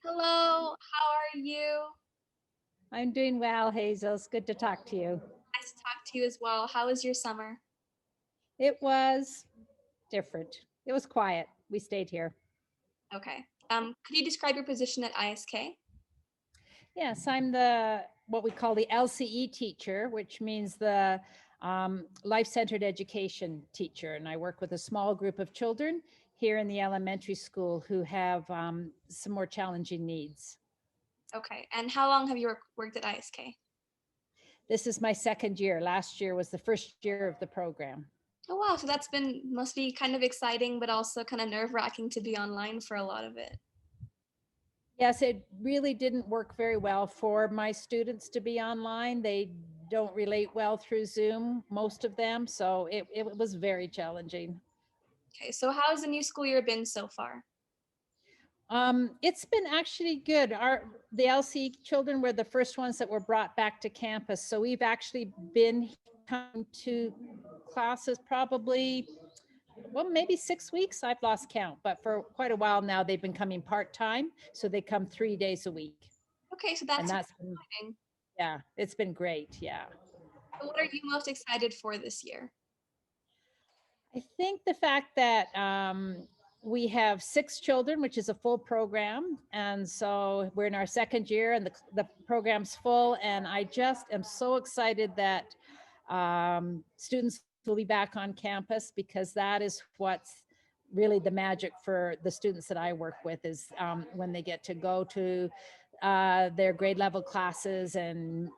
Hello, how are you? I'm doing well, Hazel. It's good to talk to you. Nice to talk to you as well. How was your summer? It was different. It was quiet. We stayed here. Okay. Could you describe your position at ISK? Yes, I'm the what we call the LCE teacher, which means the life-centered education teacher, and I work with a small group of children here in the elementary school who have some more challenging needs. Okay. And how long have you worked at ISK? This is my second year. Last year was the first year of the program. Oh wow, so that's been must be kind of exciting, but also kind of nerve-wracking to be online for a lot of it. Yes, it really didn't work very well for my students to be online. They don't relate well through Zoom, most of them. So it was very challenging. Okay, so how has the new school year been so far? It's been actually good. The LC children were the first ones that were brought back to campus. So we've actually been coming to classes probably, well, maybe 6 weeks. I've lost count, but for quite a while now, they've been coming part-time. So they come 3 days a week. Okay, so And that's that's been, exciting. yeah, it's been great. Yeah. So what are you most excited for this year? I think the fact that we have 6 children, which is a full program. And so we're in our second year and the program's full. And I just am so excited that students will be back on campus because that is what's really the magic for the students that I work with is when they get to go to their grade level classes and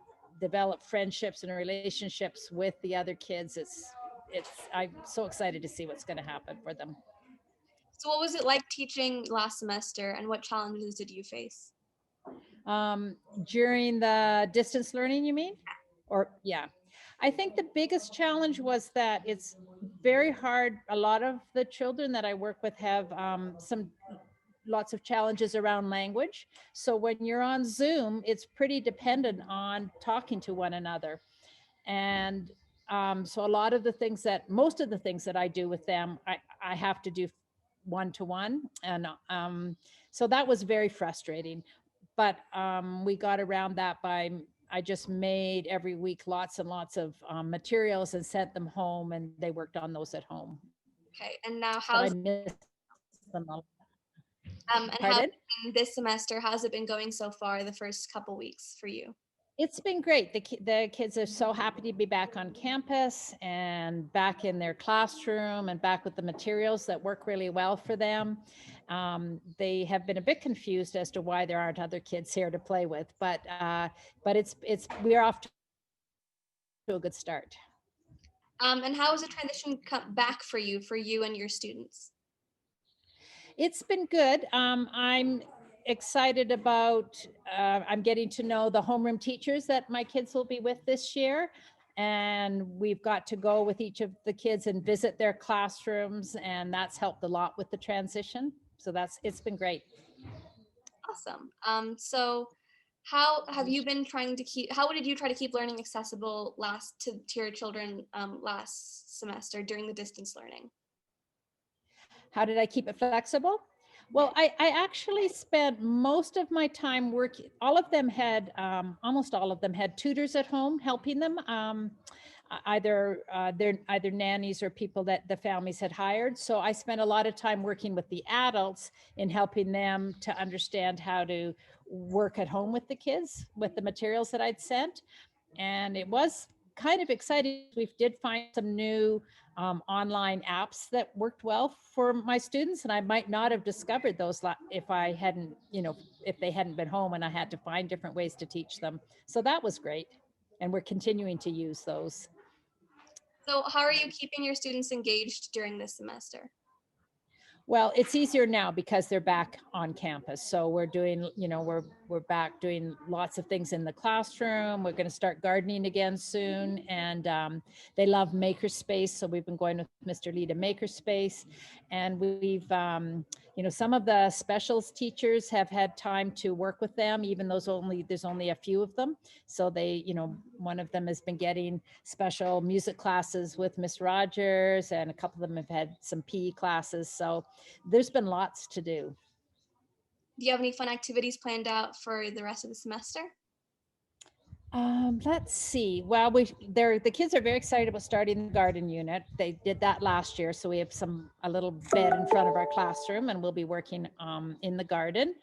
develop friendships and relationships with the other kids. I'm so excited to see what's going to happen for them. So what was it like teaching last semester and what challenges did you face? um, During the distance learning, you mean? Or yeah, I think the biggest challenge was that it's very hard. A lot of the children that I work with have some lots of challenges around language. So when you're on Zoom, it's pretty dependent on talking to one another. And so a lot of the things that most of the things that I do with them, I have to do one to one. And so that was very frustrating. But we got around that by I just made every week lots and lots of materials and sent them home, and they worked on those at home. Okay, and now But I how's miss them a lot. and how's Pardon? it been this semester? How's it been going so far the first couple weeks for you? It's been great. The kids are so happy to be back on campus and back in their classroom and back with the materials that work really well for them. They have been a bit confused as to why there aren't other kids here to play with, but it's we're off to a good start. And how has the transition come back for you and your students? It's been good. I'm excited about, I'm getting to know the homeroom teachers that my kids will be with this year. And we've got to go with each of the kids and visit their classrooms. And that's helped a lot with the transition. So it's been great. Awesome. So how have you been trying to keep, how did you try to keep learning accessible to your children last semester during the distance learning? How did I keep it flexible? Yeah. Well, I actually spent most of my time working. All of them had, almost all of them had tutors at home helping them. They're either nannies or people that the families had hired. So I spent a lot of time working with the adults in helping them to understand how to work at home with the kids with the materials that I'd sent. And it was kind of exciting. We did find some new online apps that worked well for my students, and I might not have discovered those if I hadn't, if they hadn't been home and I had to find different ways to teach them. So that was great, and we're continuing to use those. So how are you keeping your students engaged during this semester? Well, it's easier now because they're back on campus. So we're doing, we're back doing lots of things in the classroom. We're going to start gardening again soon, and they love makerspace. So we've been going with Mr. Lee to makerspace, and some of the specials teachers have had time to work with them, even though there's only a few of them. So one of them has been getting special music classes with Miss Rogers, and a couple of them have had some PE classes. So there's been lots to do. Do you have any fun activities planned out for the rest of the semester? Let's see. Well, the kids are very excited about starting the garden unit. They did that last year, so we have a little bed in front of our classroom, and we'll be working in the garden.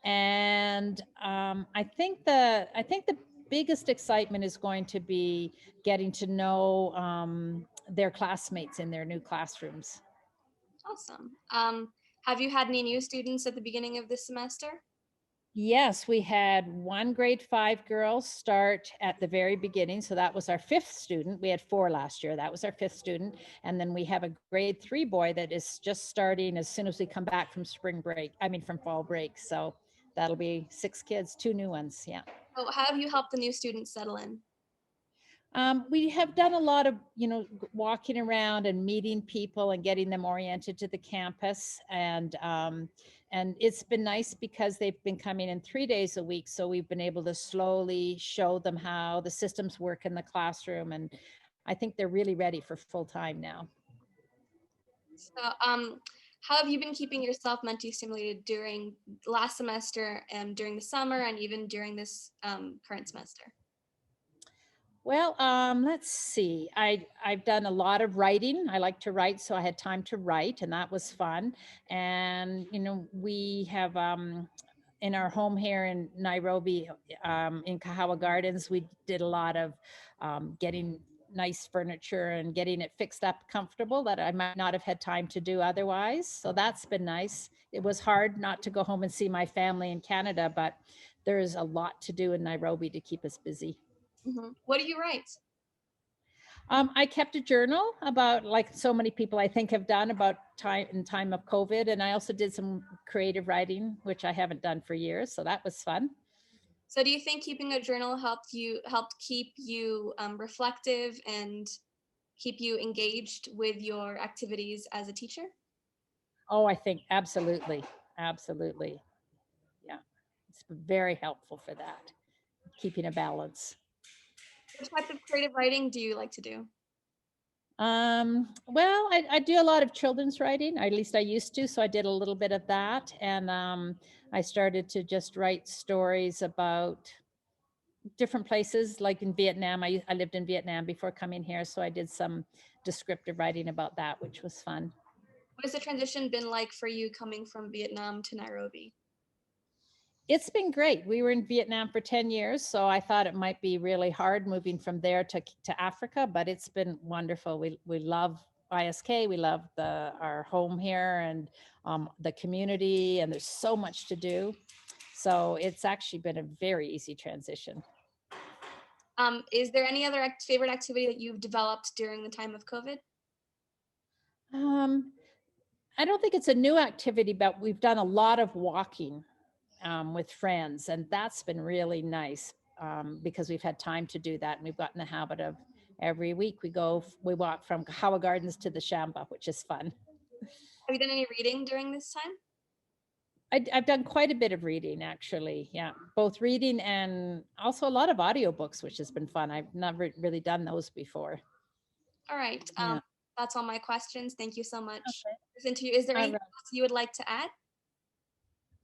And I think the biggest excitement is going to be getting to know their classmates in their new classrooms. Awesome. Have you had any new students at the beginning of this semester? Yes, we had one grade 5 girl start at the very beginning. So that was our fifth student. We had 4 last year. That was our fifth student. And then we have a grade 3 boy that is just starting as soon as we come back from spring break. I mean, from fall break. So that'll be 6 kids, 2 new ones. Yeah. Oh, how have you helped the new students settle in? We have done a lot of, walking around and meeting people and getting them oriented to the campus. And it's been nice because they've been coming in 3 days a week. So we've been able to slowly show them how the systems work in the classroom. And I think they're really ready for full time now. So, how have you been keeping yourself mentally stimulated during last semester and during the summer and even during this current semester? Well, let's see. I've done a lot of writing. I like to write, so I had time to write, and that was fun. And we have in our home here in Nairobi, in Kahawa Gardens, we did a lot of getting nice furniture and getting it fixed up comfortable that I might not have had time to do otherwise. So that's been nice. It was hard not to go home and see my family in Canada, but there's a lot to do in Nairobi to keep us busy. What do you write? I kept a journal about, like so many people I think have done, about time of COVID. And I also did some creative writing, which I haven't done for years. So that was fun. So, do you think keeping a journal helped keep you reflective and keep you engaged with your activities as a teacher? Oh, I think absolutely. Absolutely. Yeah. It's been very helpful for that, keeping a balance. What type of creative writing do you like to do? Well, I do a lot of children's writing, or at least I used to. So I did a little bit of that. And I started to just write stories about different places, like in Vietnam. I lived in Vietnam before coming here. So I did some descriptive writing about that, which was fun. What has the transition been like for you coming from Vietnam to Nairobi? It's been great. We were in Vietnam for 10 years, so I thought it might be really hard moving from there to Africa, but it's been wonderful. We love ISK. We love our home here and the community, and there's so much to do. So it's actually been a very easy transition. Is there any other favorite activity that you've developed during the time of COVID? Um, I don't think it's a new activity, but we've done a lot of walking with friends, and that's been really nice because we've had time to do that, and we've gotten the habit of every week we walk from Kahawa Gardens to the Shamba, which is fun. Have you done any reading during this time? I've done quite a bit of reading, actually. Yeah, both reading and also a lot of audiobooks, which has been fun. I've never really done those before. All right. Yeah. That's all my questions. Thank you so much Okay. for this interview. Is there All anything right. else you would like to add?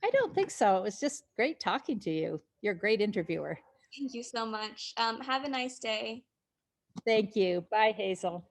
I don't think so. It was just great talking to you. You're a great interviewer. Thank you so much. Have a nice day. Thank you. Bye, Hazel.